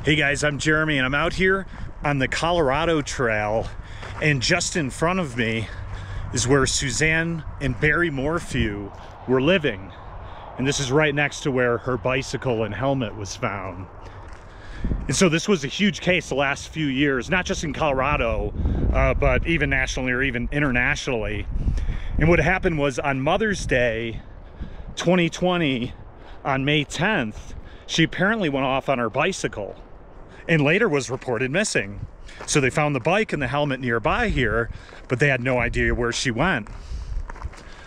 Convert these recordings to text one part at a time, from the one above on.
Hey guys, I'm Jeremy and I'm out here on the Colorado Trail, and just in front of me is where Suzanne and Barry Morphew were living. And this is right next to where her bicycle and helmet was found. And so this was a huge case the last few years, not just in Colorado, but even nationally or even internationally. And what happened was on Mother's Day 2020, on May 10th, she apparently went off on her bicycle and later was reported missing. So they found the bike and the helmet nearby here, but they had no idea where she went.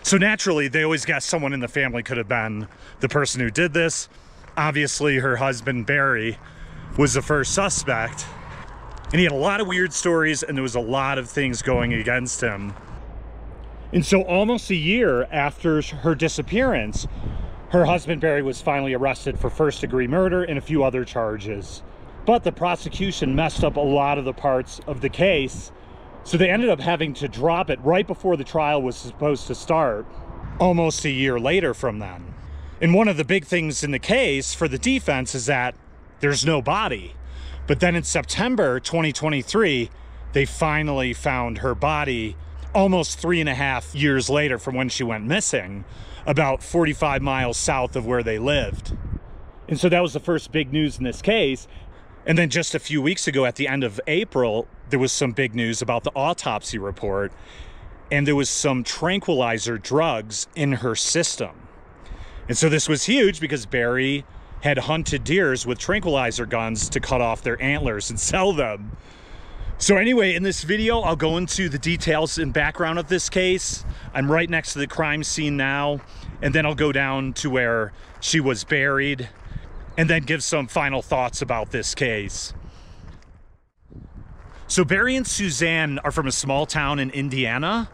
So naturally, they always guessed someone in the family could have been the person who did this. Obviously, her husband, Barry, was the first suspect. And he had a lot of weird stories, and there was a lot of things going against him. And so almost a year after her disappearance, her husband, Barry, was finally arrested for first-degree murder and a few other charges. But the prosecution messed up a lot of the parts of the case, so they ended up having to drop it right before the trial was supposed to start, almost a year later from then. And one of the big things in the case for the defense is that there's no body. But then in September 2023, they finally found her body almost 3.5 years later from when she went missing, about 45 miles south of where they lived. And so that was the first big news in this case. And then just a few weeks ago, at the end of April, there was some big news about the autopsy report, and there was some tranquilizer drugs in her system. And so this was huge because Barry had hunted deers with tranquilizer guns to cut off their antlers and sell them. So anyway, in this video, I'll go into the details and background of this case. I'm right next to the crime scene now, and then I'll go down to where she was buried, and then give some final thoughts about this case. So Barry and Suzanne are from a small town in Indiana.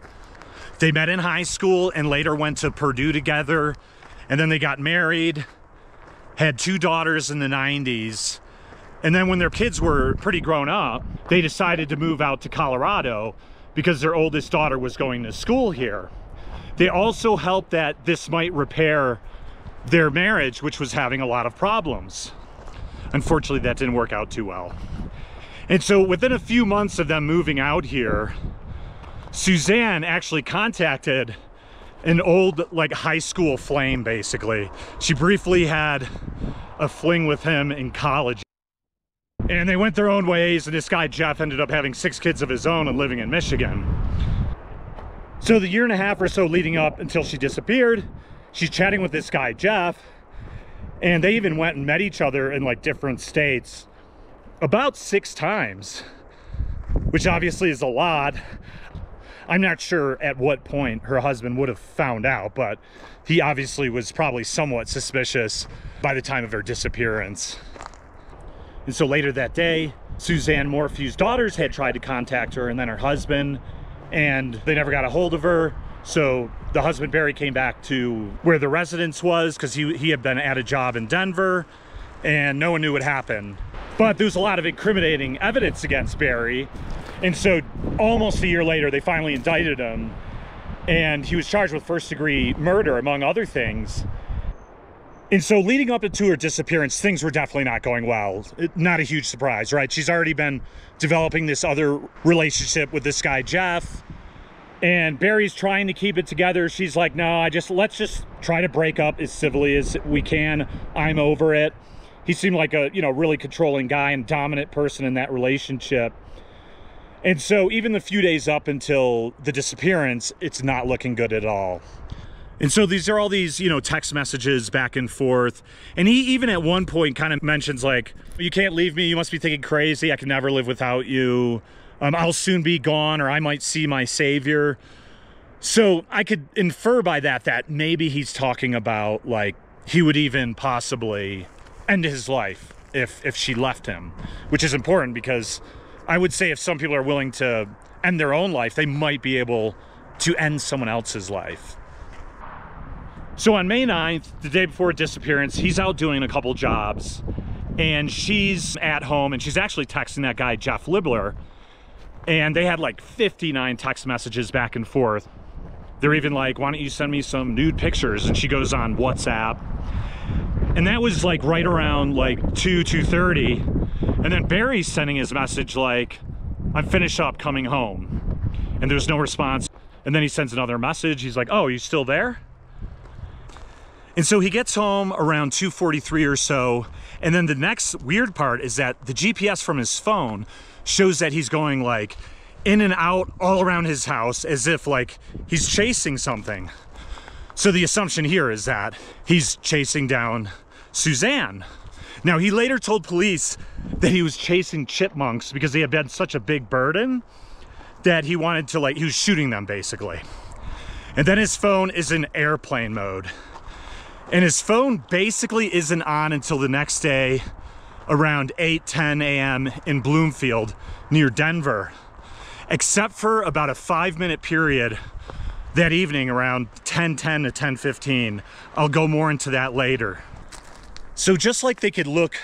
They met in high school and later went to Purdue together, and then they got married, had 2 daughters in the 90s. And then when their kids were pretty grown up, they decided to move out to Colorado because their oldest daughter was going to school here. They also hoped that this might repair their marriage, which was having a lot of problems. Unfortunately, that didn't work out too well. And so within a few months of them moving out here, Suzanne actually contacted an old, like, high school flame, basically. She briefly had a fling with him in college. And they went their own ways, and this guy, Jeff, ended up having 6 kids of his own and living in Michigan. So the 1.5 years or so leading up until she disappeared, she's chatting with this guy, Jeff, and they even went and met each other in like different states about 6 times, which obviously is a lot. I'm not sure at what point her husband would have found out, but he obviously was probably somewhat suspicious by the time of her disappearance. And so later that day, Suzanne Morphew's daughters had tried to contact her, and then her husband, and they never got a hold of her. So the husband, Barry, came back to where the residence was because he had been at a job in Denver, and no one knew what happened. But there was a lot of incriminating evidence against Barry. And so almost a year later, they finally indicted him, and he was charged with first-degree murder, among other things. And so leading up to her disappearance, things were definitely not going well. Not a huge surprise, right? She's already been developing this other relationship with this guy, Jeff. And Barry's trying to keep it together. She's like, no, let's just try to break up as civilly as we can. I'm over it. He seemed like a, really controlling guy and dominant person in that relationship. And so even the few days up until the disappearance, it's not looking good at all. And so these are all these, text messages back and forth. And he even at one point kind of mentions like, you can't leave me. You must be thinking crazy. I can never live without you. I'll soon be gone, or I might see my savior. So I could infer by that maybe he's talking about like he would even possibly end his life if she left him, which is important because I would say if some people are willing to end their own life, they might be able to end someone else's life. So on May 9th, the day before her disappearance, he's out doing a couple jobs, and she's at home, and she's actually texting that guy, Jeff Libler. And they had like 59 text messages back and forth. They're even like, why don't you send me some nude pictures? And she goes on WhatsApp. And that was like right around like 2:30. And then Barry's sending his message like, I'm finished up, coming home. And there's no response. And then he sends another message. He's like, oh, are you still there? And so he gets home around 2:43 or so. And then the next weird part is that the GPS from his phone shows that he's going like in and out all around his house as if like he's chasing something. So the assumption here is that he's chasing down Suzanne. Now, he later told police that he was chasing chipmunks because they had been such a big burden that he wanted to like, he was shooting them basically. And then his phone is in airplane mode. And his phone basically isn't on until the next day around 8:10 a.m. in Bloomfield near Denver, except for about a 5-minute period that evening around 10:10 to 10:15. I'll go more into that later. So just like they could look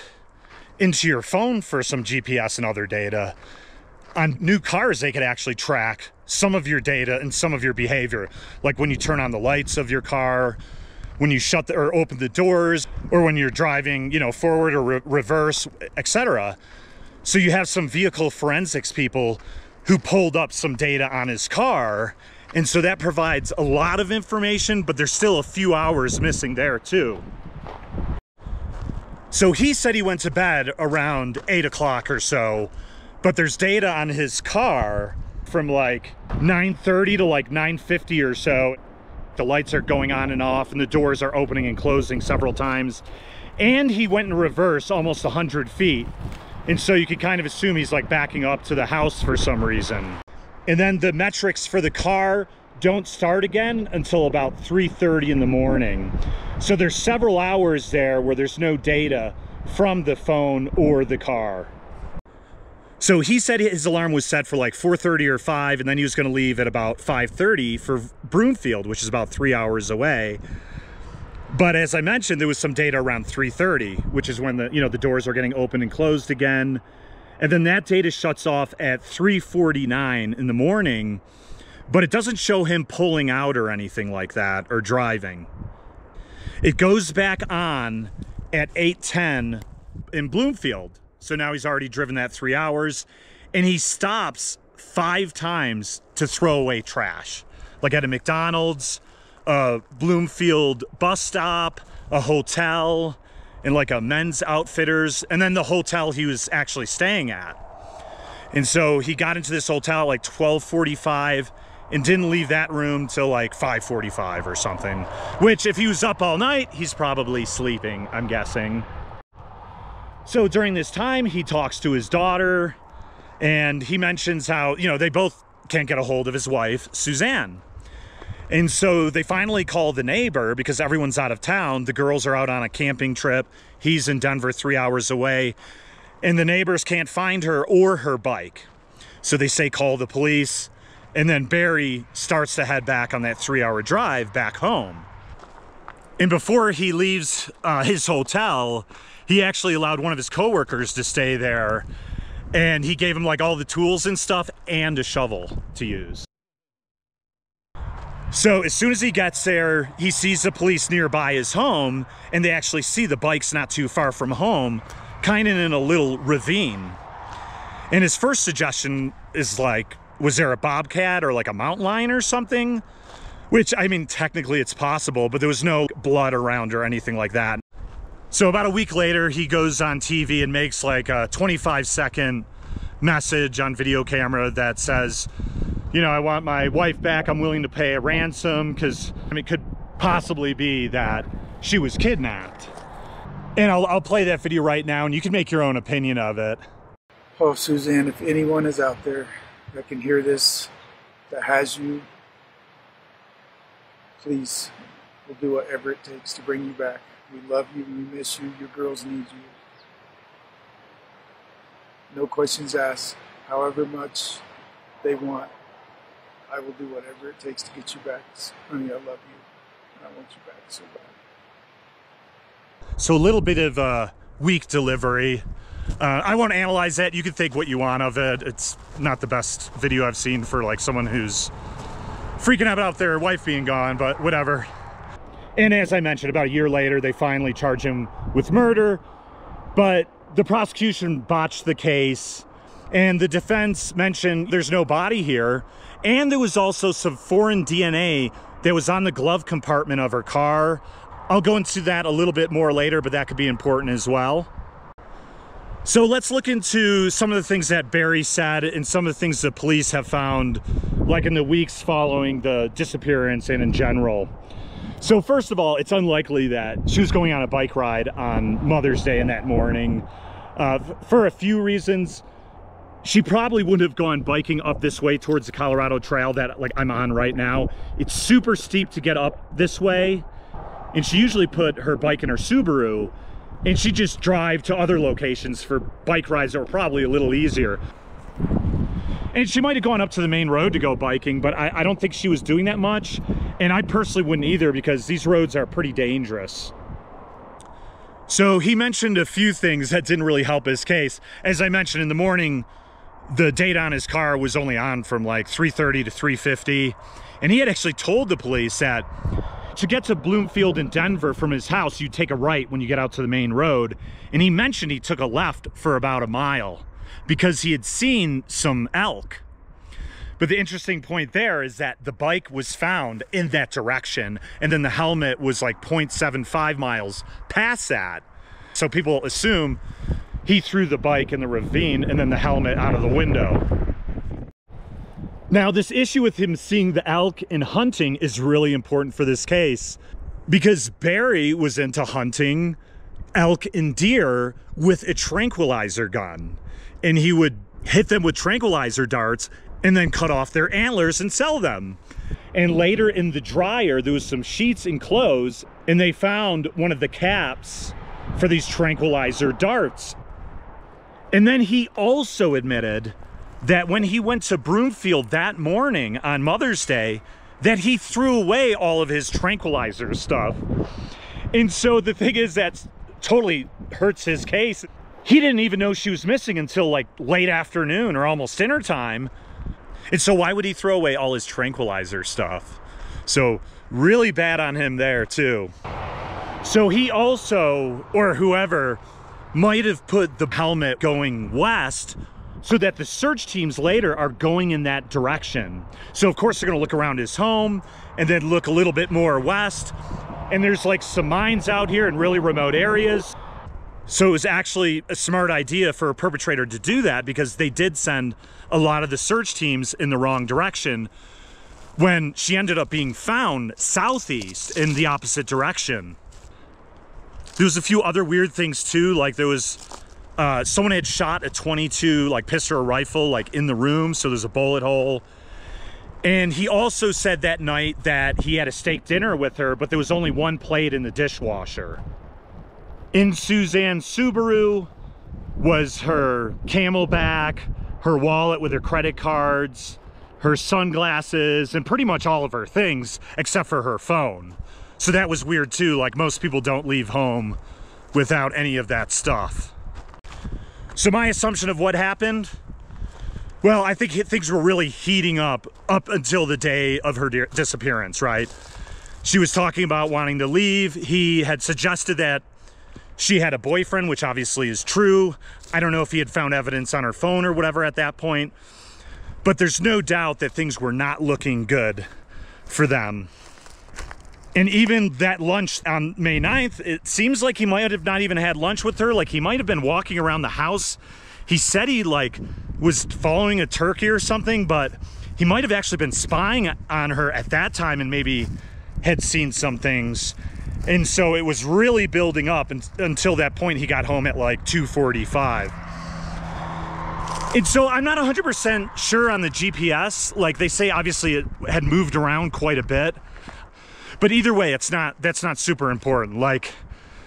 into your phone for some GPS and other data, on new cars they could actually track some of your data and some of your behavior, like when you turn on the lights of your car, when you shut or open the doors, or when you're driving, you know, forward or reverse, etc. So you have some vehicle forensics people who pulled up some data on his car, and so that provides a lot of information, but there's still a few hours missing there too. So he said he went to bed around 8 o'clock or so, but there's data on his car from like 9:30 to like 9:50 or so. The lights are going on and off, and the doors are opening and closing several times. And he went in reverse almost 100 feet. And so you could kind of assume he's like backing up to the house for some reason. And then the metrics for the car don't start again until about 3:30 in the morning. So there's several hours there where there's no data from the phone or the car. So he said his alarm was set for like 4:30 or 5, and then he was going to leave at about 5:30 for Bloomfield, which is about 3 hours away. But as I mentioned, there was some data around 3:30, which is when the doors are getting opened and closed again. And then that data shuts off at 3:49 in the morning, but it doesn't show him pulling out or anything like that or driving. It goes back on at 8:10 in Bloomfield. So now he's already driven that 3 hours, and he stops 5 times to throw away trash, like at a McDonald's, a Bloomfield bus stop, a hotel, and like a Men's Outfitters, and then the hotel he was actually staying at. And so he got into this hotel at like 12:45 and didn't leave that room till like 5:45 or something, which if he was up all night, he's probably sleeping, I'm guessing. So during this time, he talks to his daughter, and he mentions how, they both can't get a hold of his wife, Suzanne. And so they finally call the neighbor because everyone's out of town. The girls are out on a camping trip. He's in Denver 3 hours away, and the neighbors can't find her or her bike. So they say, call the police. And then Barry starts to head back on that 3-hour drive back home. And before he leaves his hotel, he actually allowed one of his coworkers to stay there, and he gave him like all the tools and stuff and a shovel to use. So as soon as he gets there, he sees the police nearby his home, and they actually see the bikes not too far from home, kind of in a little ravine. And his first suggestion is like, was there a bobcat or like a mountain lion or something? Which, I mean, technically it's possible, but there was no blood around or anything like that. So about a week later, he goes on TV and makes like a 25-second message on video camera that says, I want my wife back. I'm willing to pay a ransom because it could possibly be that she was kidnapped. And I'll play that video right now, and you can make your own opinion of it. Oh, Suzanne, if anyone is out there that can hear this, that has you, please, we'll do whatever it takes to bring you back. We love you, we miss you, your girls need you. No questions asked. However much they want, I will do whatever it takes to get you back. Honey, I love you, and I want you back so bad. So a little bit of a weak delivery. I won't analyze that. You can think what you want of it. It's not the best video I've seen for like someone who's freaking out about their wife being gone, but whatever. And as I mentioned, about a year later, they finally charge him with murder. But the prosecution botched the case, and the defense mentioned there's no body here, and there was also some foreign DNA that was on the glove compartment of her car. I'll go into that a little bit more later, but that could be important as well. So let's look into some of the things that Barry said and some of the things the police have found, like in the weeks following the disappearance and in general. So first of all, it's unlikely that she was going on a bike ride on Mother's Day in that morning. For a few reasons. She probably wouldn't have gone biking up this way towards the Colorado Trail that like I'm on right now. It's super steep to get up this way, and she usually put her bike in her Subaru, and she just drive to other locations for bike rides that were probably a little easier. And she might have gone up to the main road to go biking, but I don't think she was doing that much, and I personally wouldn't either because these roads are pretty dangerous. So he mentioned a few things that didn't really help his case. As I mentioned in the morning, the date on his car was only on from like 3:30 to 3:50, and he had actually told the police that to get to Bloomfield in Denver from his house, you take a right when you get out to the main road, and he mentioned he took a left for about a mile because he had seen some elk. But the interesting point there is that the bike was found in that direction, and then the helmet was like 0.75 miles past that. So people assume he threw the bike in the ravine and then the helmet out of the window. Now, this issue with him seeing the elk and hunting is really important for this case because Barry was into hunting elk and deer with a tranquilizer gun, and he would hit them with tranquilizer darts and then cut off their antlers and sell them. And later in the dryer, there was some sheets and clothes, and they found one of the caps for these tranquilizer darts. And then he also admitted that when he went to Bloomfield that morning on Mother's Day, that he threw away all of his tranquilizer stuff. And so the thing is that totally hurts his case. He didn't even know she was missing until like late afternoon or almost dinner time. And so why would he throw away all his tranquilizer stuff? So really bad on him there too. So he also, or whoever, might have put the helmet going west so that the search teams later are going in that direction. So of course they're gonna look around his home and then look a little bit more west. And there's like some mines out here in really remote areas. So it was actually a smart idea for a perpetrator to do that because they did send a lot of the search teams in the wrong direction when she ended up being found southeast in the opposite direction. There was a few other weird things too, like there was someone had shot a .22 like pistol or rifle like in the room, so there's a bullet hole. And he also said that night that he had a steak dinner with her, but there was only one plate in the dishwasher. In Suzanne's Subaru was her Camelback, her wallet with her credit cards, her sunglasses, and pretty much all of her things except for her phone. So that was weird too, like most people don't leave home without any of that stuff. So my assumption of what happened, well, I think things were really heating up until the day of her disappearance, right? She was talking about wanting to leave. He had suggested that she had a boyfriend, which obviously is true. I don't know if he had found evidence on her phone or whatever at that point, but there's no doubt that things were not looking good for them. And even that lunch on May 9th, it seems like he might have not even had lunch with her. Like he might have been walking around the house. He said he like was following a turkey or something, but he might have actually been spying on her at that time and maybe had seen some things. And so it was really building up until that point he got home at like 2:45. And so I'm not 100% sure on the GPS. Like they say, obviously it had moved around quite a bit. But either way, that's not super important. Like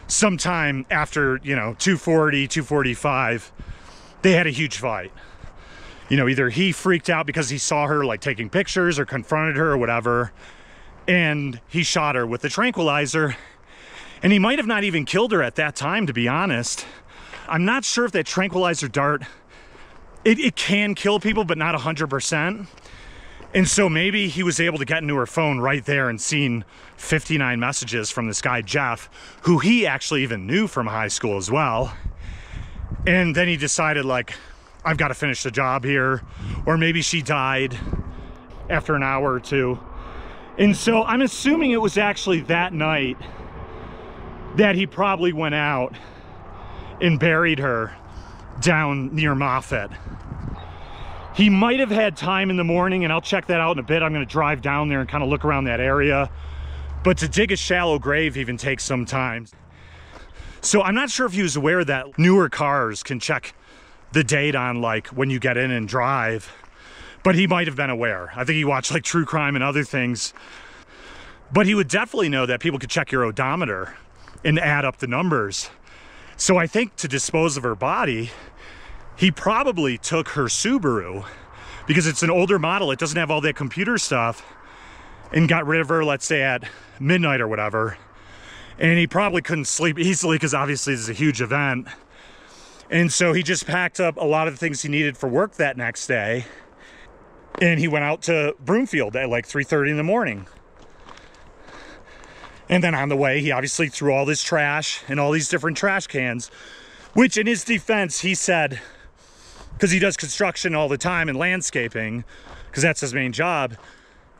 sometime after, 2:40, 2:45, they had a huge fight. Either he freaked out because he saw her like taking pictures or confronted her or whatever, and he shot her with the tranquilizer. And he might have not even killed her at that time, to be honest. I'm not sure if that tranquilizer dart, it can kill people, but not 100%. And so maybe he was able to get into her phone right there and seen 59 messages from this guy, Jeff, who he actually even knew from high school as well. And then he decided, like, I've got to finish the job here. Or maybe she died after an hour or two. And so I'm assuming it was actually that night that he probably went out and buried her down near Moffat. He might have had time in the morning, and I'll check that out in a bit. I'm going to drive down there and kind of look around that area. But to dig a shallow grave even takes some time. So I'm not sure if he was aware that newer cars can check the date on, like, when you get in and drive. But he might have been aware. I think he watched, like, true crime and other things. But he would definitely know that people could check your odometer and add up the numbers. So I think to dispose of her body, he probably took her Subaru, because it's an older model, it doesn't have all that computer stuff, and got rid of her, let's say at midnight or whatever. And he probably couldn't sleep easily because obviously this is a huge event. And so he just packed up a lot of the things he needed for work that next day. And he went out to Bloomfield at like 3:30 in the morning. And then on the way, he obviously threw all this trash in all these different trash cans, which in his defense, he said, because he does construction all the time and landscaping, because that's his main job,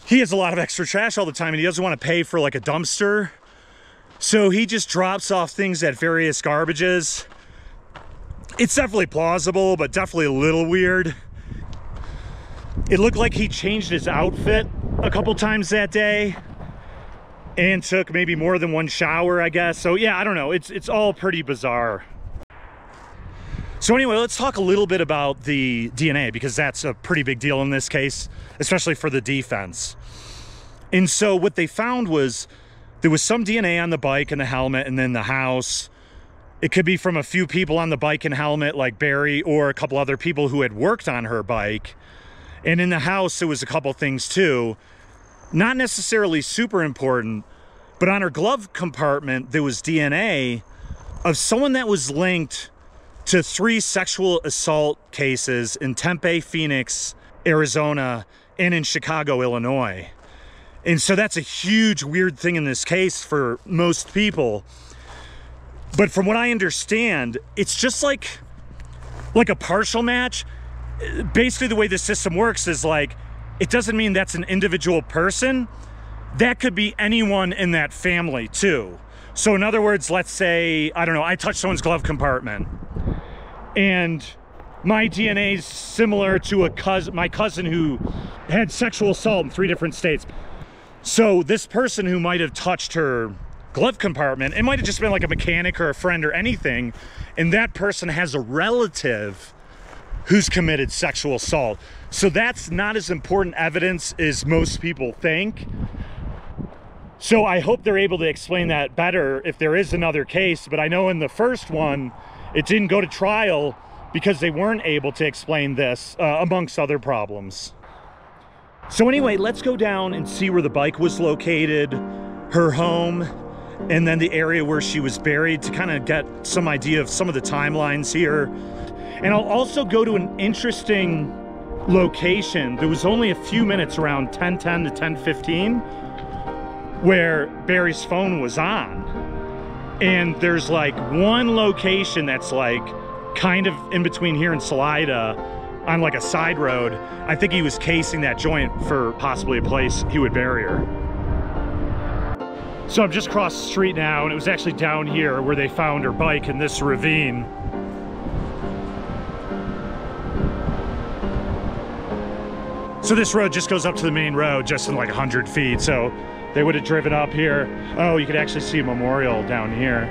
he has a lot of extra trash all the time and he doesn't want to pay for like a dumpster. So he just drops off things at various garbages. It's definitely plausible, but definitely a little weird. It looked like he changed his outfit a couple times that day and took maybe more than one shower, I guess. So yeah, I don't know. It's all pretty bizarre. So anyway, let's talk a little bit about the DNA, because that's a pretty big deal in this case, especially for the defense. And so what they found was there was some DNA on the bike and the helmet and then the house. It could be from a few people on the bike and helmet, like Barry, or a couple other people who had worked on her bike. And in the house, there was a couple things too. Not necessarily super important, but on her glove compartment, there was DNA of someone that was linked to 3 sexual assault cases in Tempe, Phoenix, Arizona, and in Chicago, Illinois. And so that's a huge, weird thing in this case for most people. But from what I understand, it's just like a partial match. Basically, the way the system works is like, it doesn't mean that's an individual person. That could be anyone in that family too. So in other words, let's say, I don't know, I touched someone's glove compartment and my DNA is similar to my cousin who had sexual assault in 3 different states. So this person who might have touched her glove compartment, it might have just been like a mechanic or a friend or anything, and that person has a relative who's committed sexual assault. So that's not as important evidence as most people think. So I hope they're able to explain that better if there is another case, but I know in the first one, it didn't go to trial because they weren't able to explain this, amongst other problems. So anyway, let's go down and see where the bike was located, her home, and then the area where she was buried to kind of get some idea of some of the timelines here. And I'll also go to an interesting location. There was only a few minutes, around 10:10 to 10:15, where Barry's phone was on. And there's like one location that's like kind of in between here and Salida on like a side road. I think he was casing that joint for possibly a place he would bury her. So I'm just across the street now, and it was actually down here where they found her bike in this ravine. So this road just goes up to the main road just in like 100 feet. So they would have driven up here. Oh, you could actually see a memorial down here.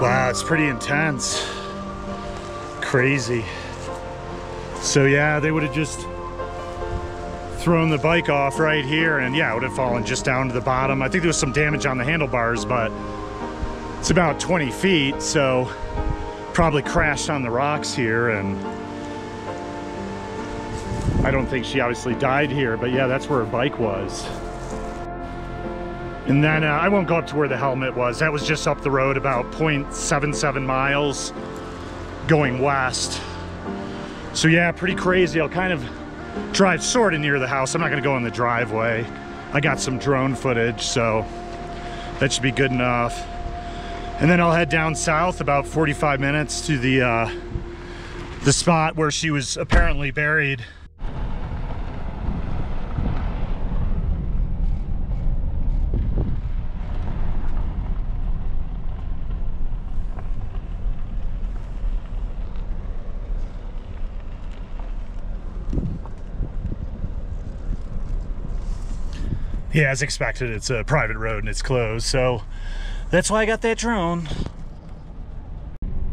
Wow, it's pretty intense. Crazy. So yeah, they would have just thrown the bike off right here, and yeah, it would have fallen just down to the bottom. I think there was some damage on the handlebars, but it's about 20 feet, so probably crashed on the rocks here, and I don't think she obviously died here, but yeah, that's where her bike was. And then I won't go up to where the helmet was. That was just up the road about 0.77 miles going west. So yeah, pretty crazy. I'll kind of drive sort of near the house. I'm not gonna go in the driveway. I got some drone footage, so that should be good enough. And then I'll head down south about 45 minutes to the spot where she was apparently buried. Yeah, as expected, it's a private road and it's closed, so that's why I got that drone.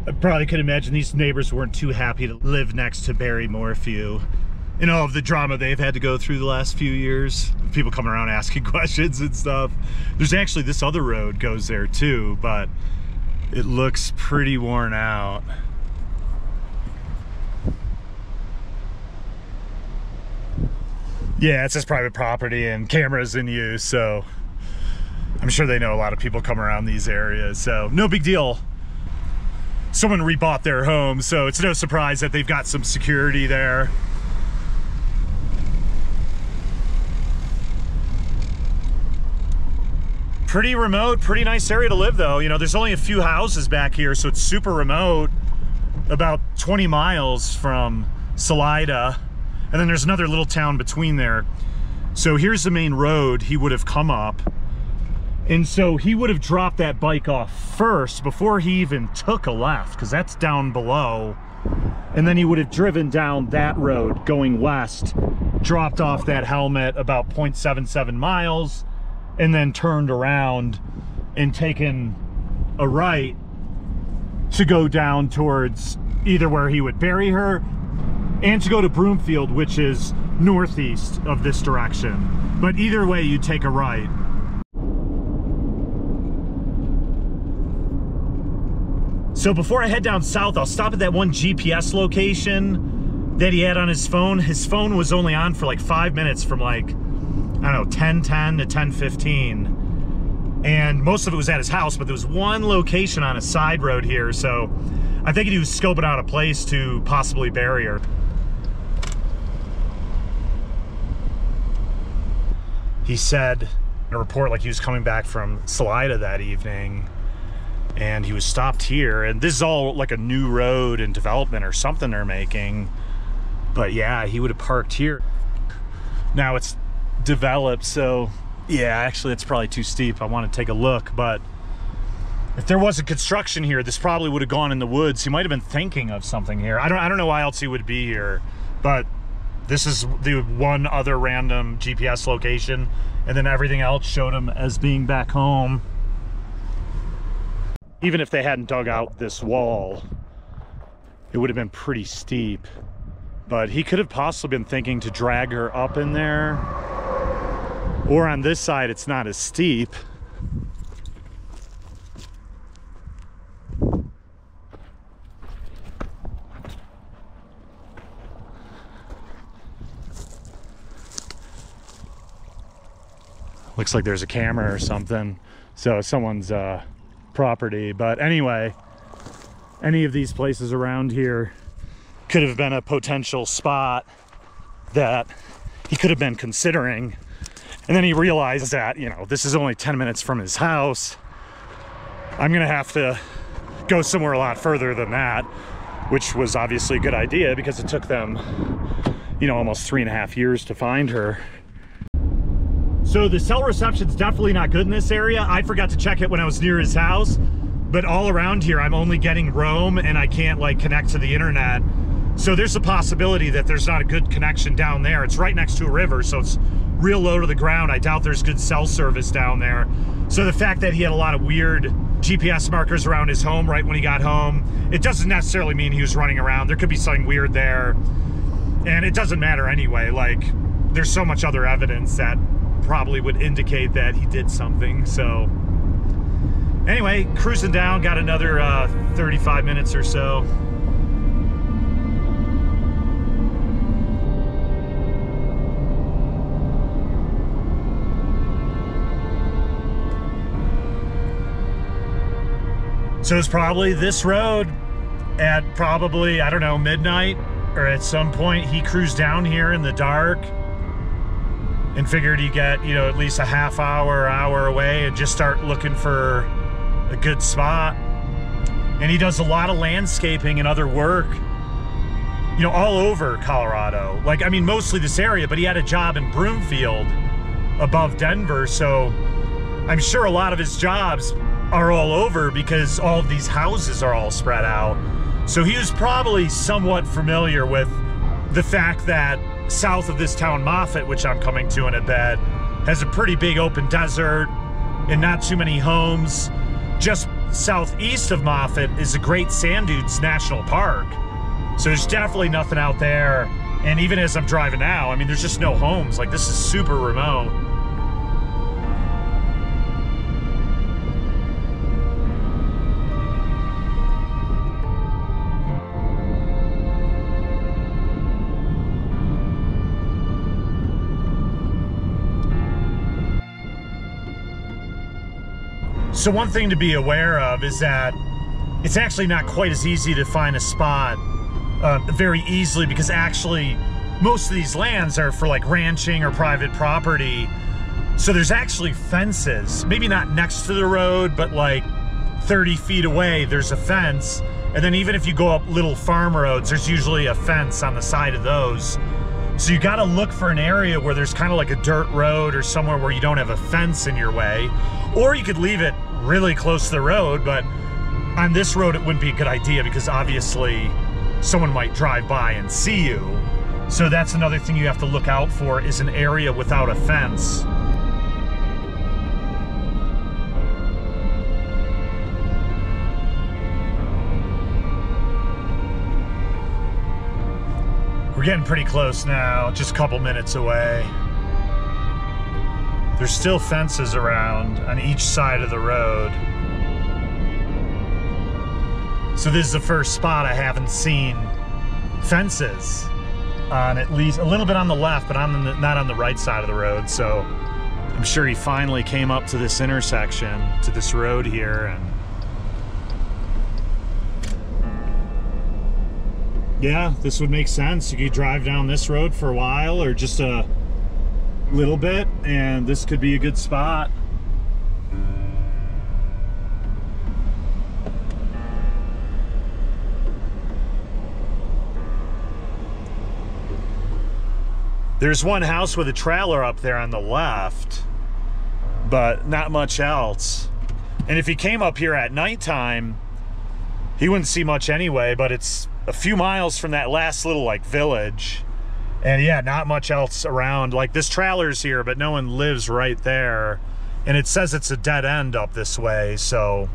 I probably could imagine these neighbors weren't too happy to live next to Barry Morphew and all of the drama they've had to go through the last few years. People coming around asking questions and stuff. There's actually this other road goes there too, but it looks pretty worn out. Yeah, it's just private property and cameras in use, so I'm sure they know a lot of people come around these areas, so no big deal. Someone rebought their home, so it's no surprise that they've got some security there. Pretty remote, pretty nice area to live though. You know, there's only a few houses back here, so it's super remote, about 20 miles from Salida. And then there's another little town between there. So here's the main road he would have come up. And so he would have dropped that bike off first before he even took a left, because that's down below. And then he would have driven down that road going west, dropped off that helmet about 0.77 miles, and then turned around and taken a right to go down towards either where he would bury her and to go to Bloomfield, which is northeast of this direction. But either way, you take a right. So before I head down south, I'll stop at that one GPS location that he had on his phone. His phone was only on for like 5 minutes from like, I don't know, 10:10 to 10:15. And most of it was at his house, but there was one location on a side road here. So I think he was scoping out a place to possibly bury her. He said in a report like he was coming back from Salida that evening and he was stopped here, and this is all like a new road and development or something they're making, but yeah, he would have parked here. Now it's developed, so yeah, actually it's probably too steep. I want to take a look, but if there wasn't construction here, this probably would have gone in the woods. He might have been thinking of something here. I don't know why else he would be here, but this is the one other random GPS location, and then everything else showed him as being back home. Even if they hadn't dug out this wall, it would have been pretty steep. But he could have possibly been thinking to drag her up in there. Or on this side, it's not as steep. Looks like there's a camera or something, so someone's property. But anyway, any of these places around here could have been a potential spot that he could have been considering. And then he realized that, you know, this is only 10 minutes from his house. I'm gonna have to go somewhere a lot further than that, which was obviously a good idea because it took them, you know, almost 3.5 years to find her. So the cell reception's definitely not good in this area. I forgot to check it when I was near his house, but all around here I'm only getting roam and I can't like connect to the internet. So there's a possibility that there's not a good connection down there. It's right next to a river, so it's real low to the ground. I doubt there's good cell service down there. So the fact that he had a lot of weird GPS markers around his home right when he got home, it doesn't necessarily mean he was running around. There could be something weird there. And it doesn't matter anyway. Like, there's so much other evidence that probably would indicate that he did something. So Anyway, cruising down, got another 35 minutes or so. So it's probably this road at probably, I don't know, midnight, or at some point he cruised down here in the dark and figured he'd get, you know, at least a half hour, hour away and just start looking for a good spot. And he does a lot of landscaping and other work, you know, all over Colorado. Like, I mean, mostly this area, but he had a job in Bloomfield above Denver. So I'm sure a lot of his jobs are all over because all of these houses are all spread out. So he was probably somewhat familiar with the fact that south of this town, Moffat, which I'm coming to in a bit, has a pretty big open desert and not too many homes. Just southeast of Moffat is the Great Sand Dunes National Park. So there's definitely nothing out there. And even as I'm driving now, I mean, there's just no homes. Like, this is super remote. So one thing to be aware of is that it's actually not quite as easy to find a spot very easily, because actually most of these lands are for like ranching or private property. So there's actually fences, maybe not next to the road, but like 30 feet away, there's a fence. And then even if you go up little farm roads, there's usually a fence on the side of those. So you gotta look for an area where there's kind of like a dirt road or somewhere where you don't have a fence in your way. Or you could leave it really close to the road, but on this road it wouldn't be a good idea because obviously someone might drive by and see you. So that's another thing you have to look out for, is an area without a fence. We're getting pretty close now, just a couple minutes away. There's still fences around on each side of the road. So this is the first spot I haven't seen fences on, at least a little bit on the left, but not on the right side of the road. So I'm sure he finally came up to this intersection, to this road here, and yeah, this would make sense. You could drive down this road for a while or just a little bit, and this could be a good spot. There's one house with a trailer up there on the left, but not much else. And if he came up here at nighttime, he wouldn't see much anyway, but it's a few miles from that last little like village. And yeah, not much else around. Like, this trailer's here, but no one lives right there. And it says it's a dead end up this way, so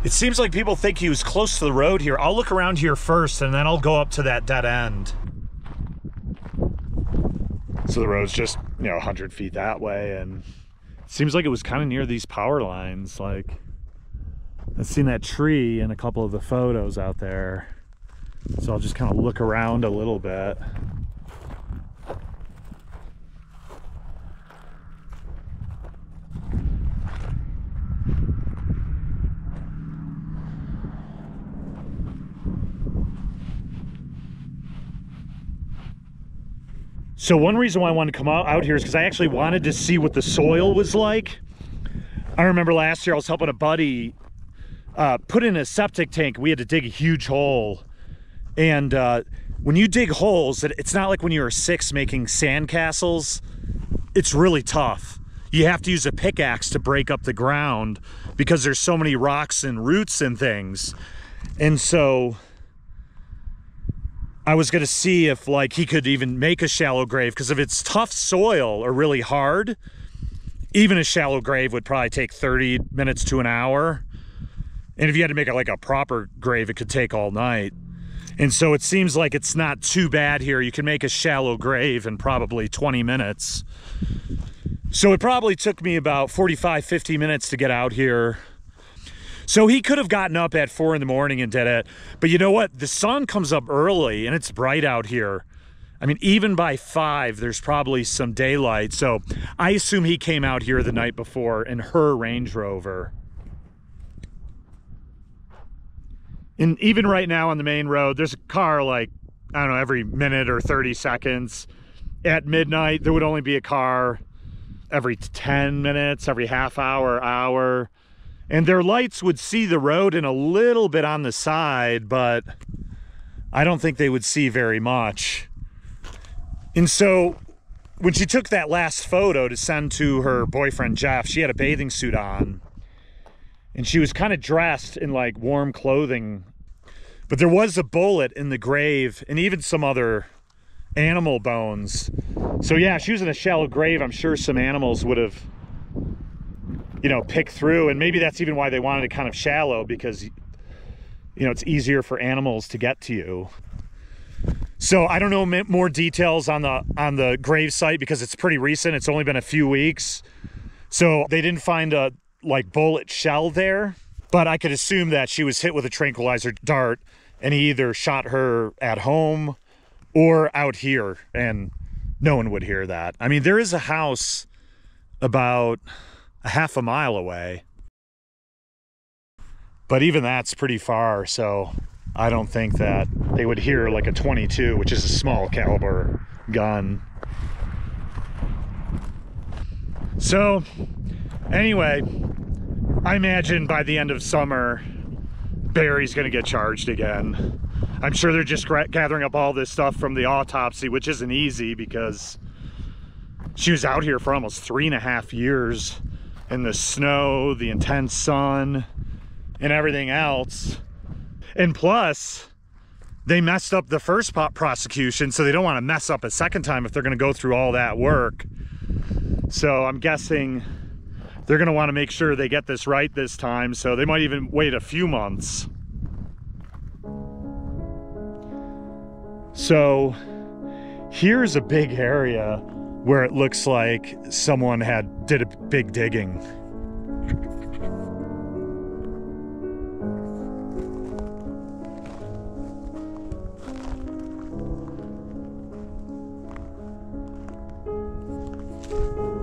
it seems like people think he was close to the road here. I'll look around here first, and then I'll go up to that dead end. So the road's just, you know, 100 feet that way, and it seems like it was kind of near these power lines. Like, I've seen that tree in a couple of the photos out there. So I'll just kind of look around a little bit. So one reason why I wanted to come out here is because I actually wanted to see what the soil was like. I remember last year I was helping a buddy put in a septic tank. We had to dig a huge hole. And when you dig holes, it's not like when you were 6 making sandcastles. It's really tough. You have to use a pickaxe to break up the ground because there's so many rocks and roots and things. And so I was gonna see if like he could even make a shallow grave, because if it's tough soil or really hard, even a shallow grave would probably take 30 minutes to an hour. And if you had to make it like a proper grave, it could take all night. And so it seems like it's not too bad here. You can make a shallow grave in probably 20 minutes. So it probably took me about 45, 50 minutes to get out here So he could have gotten up at 4 in the morning and did it. But you know what? The sun comes up early and it's bright out here. I mean, even by 5, there's probably some daylight. So I assume he came out here the night before in her Range Rover. And even right now on the main road, there's a car like, I don't know, every minute or 30 seconds. At midnight, there would only be a car every 10 minutes, every half hour. And their lights would see the road and a little bit on the side, but I don't think they would see very much. And so when she took that last photo to send to her boyfriend, Jeff, she had a bathing suit on. And she was kind of dressed in like warm clothing. But there was a bullet in the grave and even some other animal bones. So yeah, she was in a shallow grave. I'm sure some animals would have, you know, picked through. And maybe that's even why they wanted it kind of shallow, because, you know, it's easier for animals to get to you. So I don't know more details on the grave site because it's pretty recent. It's only been a few weeks. So they didn't find a like bullet shell there, but I could assume that she was hit with a tranquilizer dart and he either shot her at home or out here, and no one would hear that. I mean, there is a house about a half a mile away, but even that's pretty far, so I don't think that they would hear like a .22, which is a small caliber gun. So anyway, I imagine by the end of summer, Barry's gonna get charged again. I'm sure they're just gathering up all this stuff from the autopsy, which isn't easy because she was out here for almost 3.5 years in the snow, the intense sun, and everything else. And plus, they messed up the first prosecution, so they don't want to mess up a second time if they're going to go through all that work. So I'm guessing they're going to want to make sure they get this right this time, so they might even wait a few months. So here's a big area where it looks like someone did a big digging.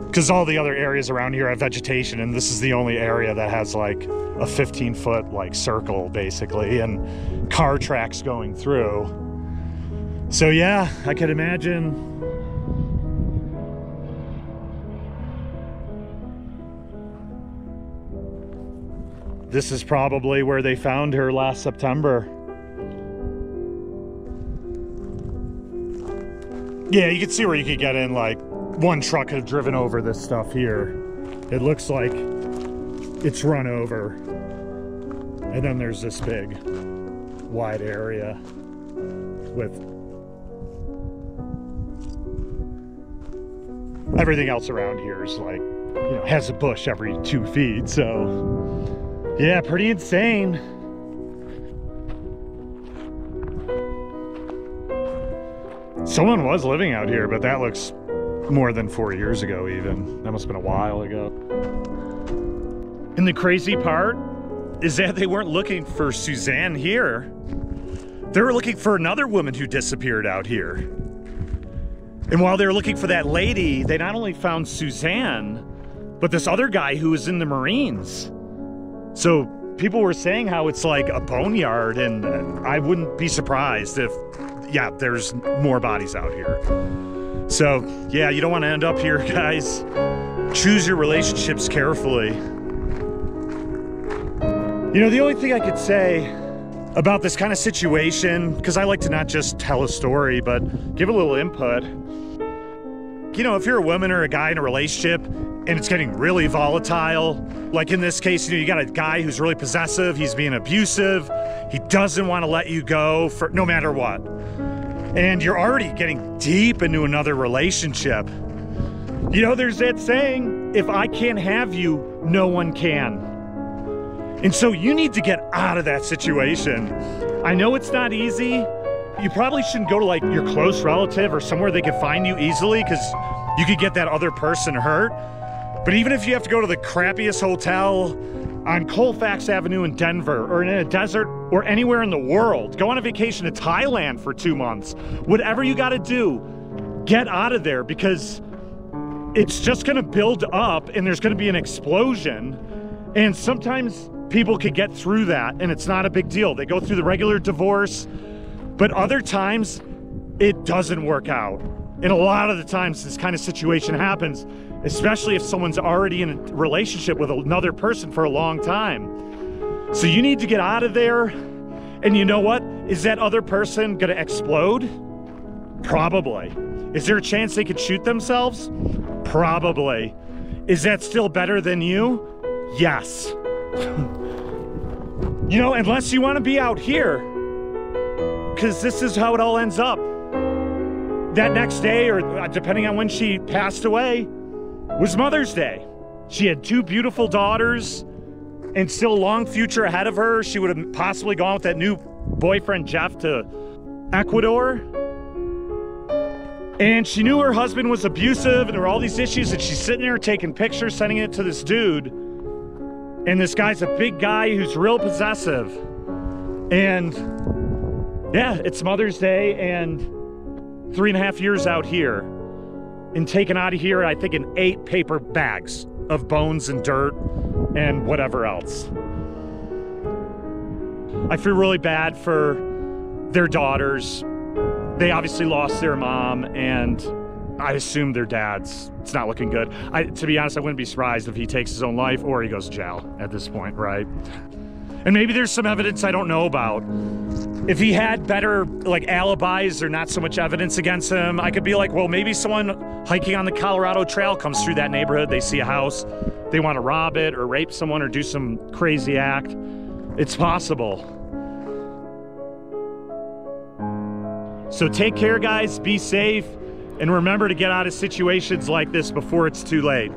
Because all the other areas around here have vegetation, and this is the only area that has like a 15-foot like circle basically, and car tracks going through. So yeah, I could imagine this is probably where they found her last September. Yeah, you can see where you could get in, like one truck could have driven over this stuff here. It looks like it's run over. And then there's this big wide area with everything else around here is like, you know, has a bush every 2 feet. So yeah, pretty insane. Someone was living out here, but that looks more than 4 years ago even. That must have been a while ago. And the crazy part is that they weren't looking for Suzanne here. They were looking for another woman who disappeared out here. And while they were looking for that lady, they not only found Suzanne, but this other guy who was in the Marines. So people were saying how it's like a boneyard, and I wouldn't be surprised if, yeah, there's more bodies out here. So yeah, you don't want to end up here, guys. Choose your relationships carefully. You know, the only thing I could say about this kind of situation, because I like to not just tell a story, but give a little input. You know, if you're a woman or a guy in a relationship and it's getting really volatile, like in this case, you know, you got a guy who's really possessive, he's being abusive, he doesn't want to let you go for no matter what. And you're already getting deep into another relationship. You know, there's that saying, if I can't have you, no one can. And so you need to get out of that situation. I know it's not easy. You probably shouldn't go to like your close relative or somewhere they can find you easily, because you could get that other person hurt. But even if you have to go to the crappiest hotel on Colfax Avenue in Denver, or in a desert, or anywhere in the world. Go on a vacation to Thailand for 2 months. Whatever you gotta do, get out of there, because it's just gonna build up and there's gonna be an explosion. And sometimes people could get through that and it's not a big deal. They go through the regular divorce, but other times it doesn't work out. And a lot of the times this kind of situation happens, especially if someone's already in a relationship with another person for a long time. So you need to get out of there. And you know what? Is that other person gonna explode? Probably. Is there a chance they could shoot themselves? Probably. Is that still better than you? Yes. You know, unless you want to be out here, because this is how it all ends up. That next day, or depending on when she passed away, was Mother's Day. She had 2 beautiful daughters and still a long future ahead of her. She would have possibly gone with that new boyfriend, Jeff, to Ecuador. And she knew her husband was abusive and there were all these issues, and she's sitting there taking pictures, sending it to this dude. And this guy's a big guy who's real possessive. And yeah, it's Mother's Day and 3.5 years out here, and taken out of here, I think, in 8 paper bags of bones and dirt and whatever else. I feel really bad for their daughters. They obviously lost their mom, and I assume their dad's, it's not looking good. To be honest, I wouldn't be surprised if he takes his own life or he goes to jail at this point, right? And maybe there's some evidence I don't know about. If he had better, like, alibis or not so much evidence against him, I could be like, well, maybe someone hiking on the Colorado Trail comes through that neighborhood, they see a house, they want to rob it or rape someone or do some crazy act. It's possible. So take care, guys, be safe, and remember to get out of situations like this before it's too late.